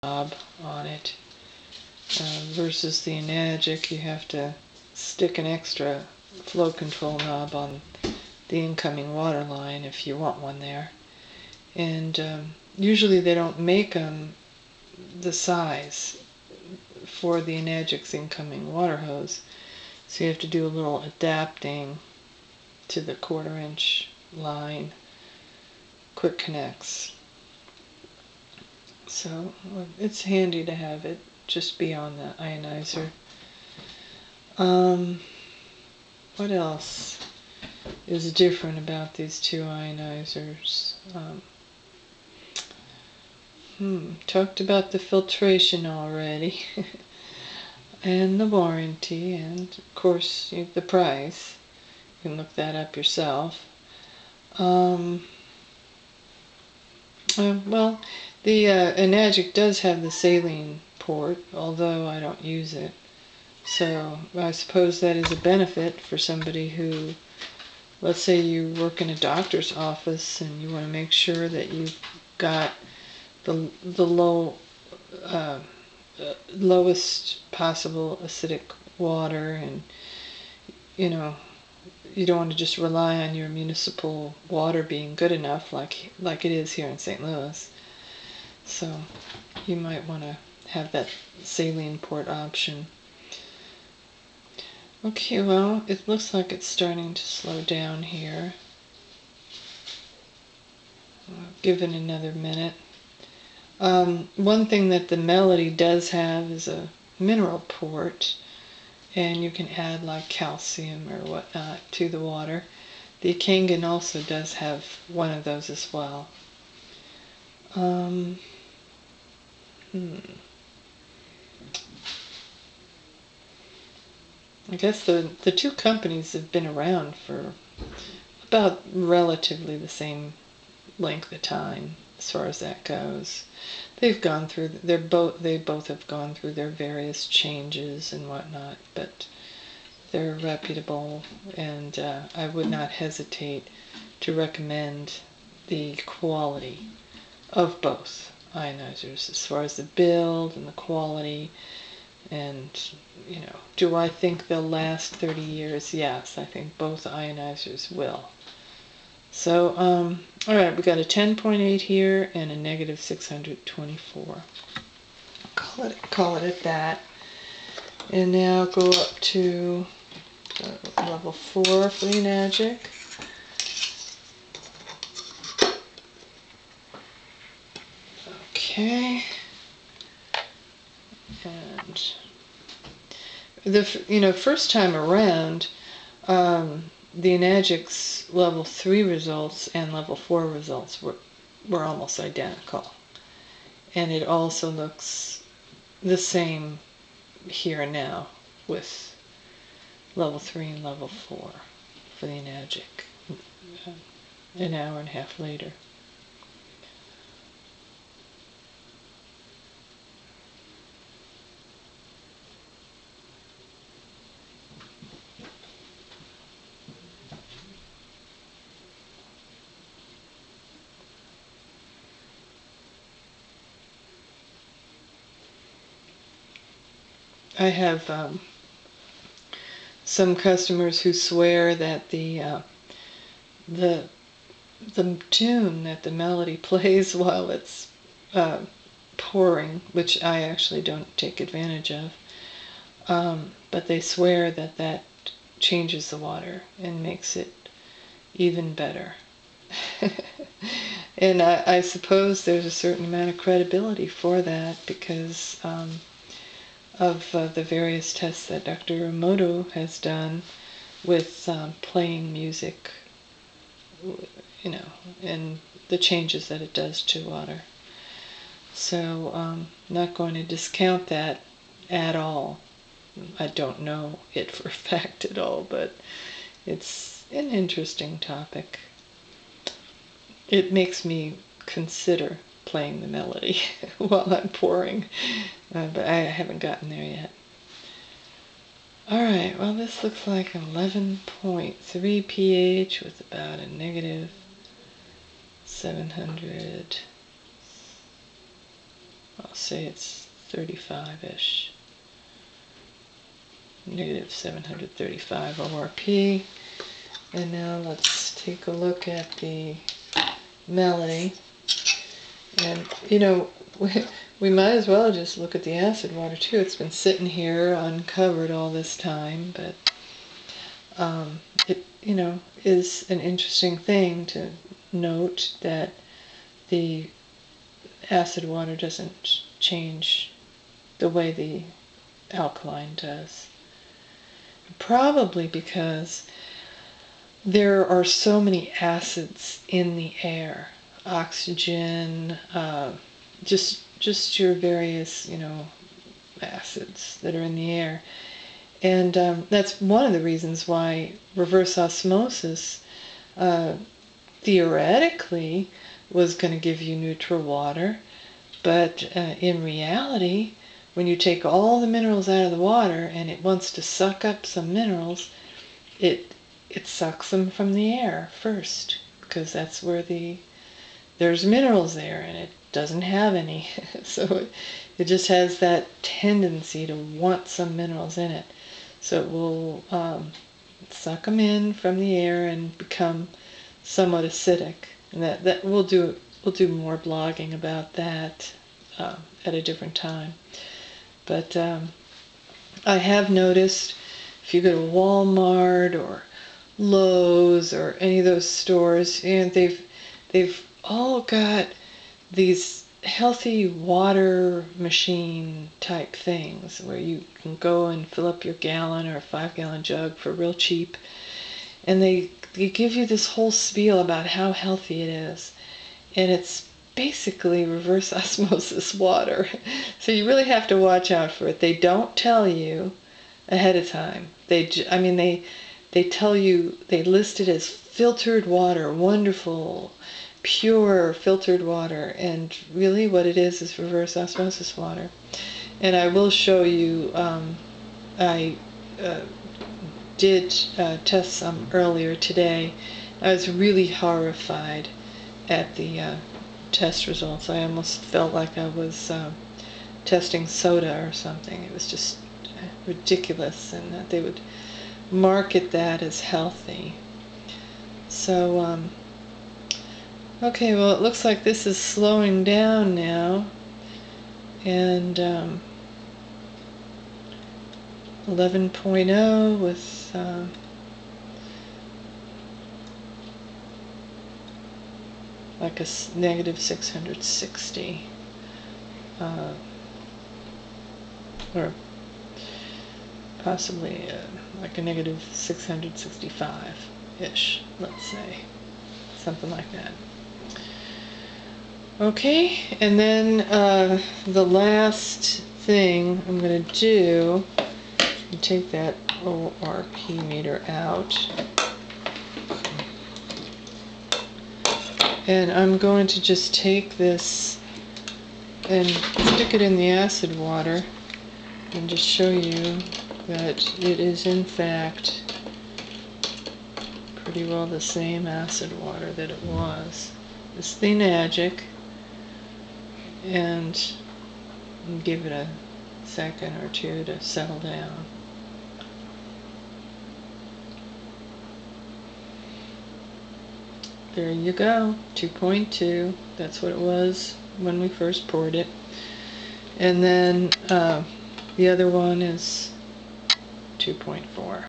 knob on it. Versus the Enagic, you have to stick an extra flow control knob on the incoming water line if you want one there. And usually they don't make them the size for the Enagic's incoming water hose, so you have to do a little adapting to the 1/4 inch line quick connects. So it's handy to have it just beyond the ionizer. What else is different about these two ionizers? Talked about the filtration already, and the warranty, and of course the price. You can look that up yourself. Well, the Enagic does have the saline port, although I don't use it. So I suppose that is a benefit for somebody who, let's say you work in a doctor's office and you want to make sure that you've got the lowest possible acidic water, and you don't want to just rely on your municipal water being good enough like it is here in St. Louis. So you might want to have that saline port option. Okay, well, it looks like it's starting to slow down here. I'll give it another minute. One thing that the Melody does have is a mineral port, and you can add like calcium or whatnot to the water. The Kangen also does have one of those as well. I guess the two companies have been around for about relatively the same length of time as far as that goes. They've gone through, they both have gone through their various changes and whatnot, but they're reputable, and I would not hesitate to recommend the quality of both ionizers as far as the build and the quality. And do I think they'll last 30 years? Yes, I think both ionizers will. So alright, we got a 10.8 here and a negative 624. Call it at that. And now go up to level 4 for the Enagic. Okay. And the first time around, the Enagic's level 3 results and level 4 results were almost identical. And it also looks the same here and now with level 3 and level 4 for the Enagic an hour and a half later. I have some customers who swear that the tune that the Melody plays while it's pouring, which I actually don't take advantage of, but they swear that changes the water and makes it even better. And I suppose there's a certain amount of credibility for that because of the various tests that Dr. Emoto has done with playing music, and the changes that it does to water. So I'm not going to discount that at all. I don't know it for a fact at all, but it's an interesting topic. It makes me consider playing the Melody while I'm pouring, but I haven't gotten there yet. Alright, well, this looks like 11.3 pH with about a negative 700. I'll say it's 35-ish. Negative 735 ORP. And now let's take a look at the melody. And, you know, we might as well just look at the acid water too. It's been sitting here uncovered all this time, but it, you know, is an interesting thing to note that the acid water doesn't change the way the alkaline does. Probably because there are so many acids in the air. Oxygen, just your various, you know, acids that are in the air. And that's one of the reasons why reverse osmosis theoretically was going to give you neutral water, but in reality, when you take all the minerals out of the water and it wants to suck up some minerals, it sucks them from the air first, because that's where there's minerals there and it doesn't have any. So it just has that tendency to want some minerals in it. So it will suck them in from the air and become somewhat acidic. And that we'll do more blogging about that at a different time. But I have noticed if you go to Walmart or Lowe's or any of those stores, and they've all got these healthy water machine type things where you can go and fill up your gallon or 5-gallon jug for real cheap, and they give you this whole spiel about how healthy it is, and it's basically reverse osmosis water. So you really have to watch out for it. They don't tell you ahead of time. They tell you, they list it as filtered water, wonderful, pure filtered water, and really what it is reverse osmosis water. And I will show you, I did test some earlier today. I was really horrified at the test results. I almost felt like I was testing soda or something. It was just ridiculous, and that they would market that as healthy. So okay, well, it looks like this is slowing down now, and 11.0 with like a negative 660, or possibly like a negative 665-ish, let's say, something like that. Okay, and then the last thing I'm going to do, take that ORP meter out, and I'm going to just take this and stick it in the acid water and just show you that it is in fact pretty well the same acid water that it was. It's the Enagic, and give it a second or two to settle down. There you go, 2.2. That's what it was when we first poured it. And then the other one is 2.4.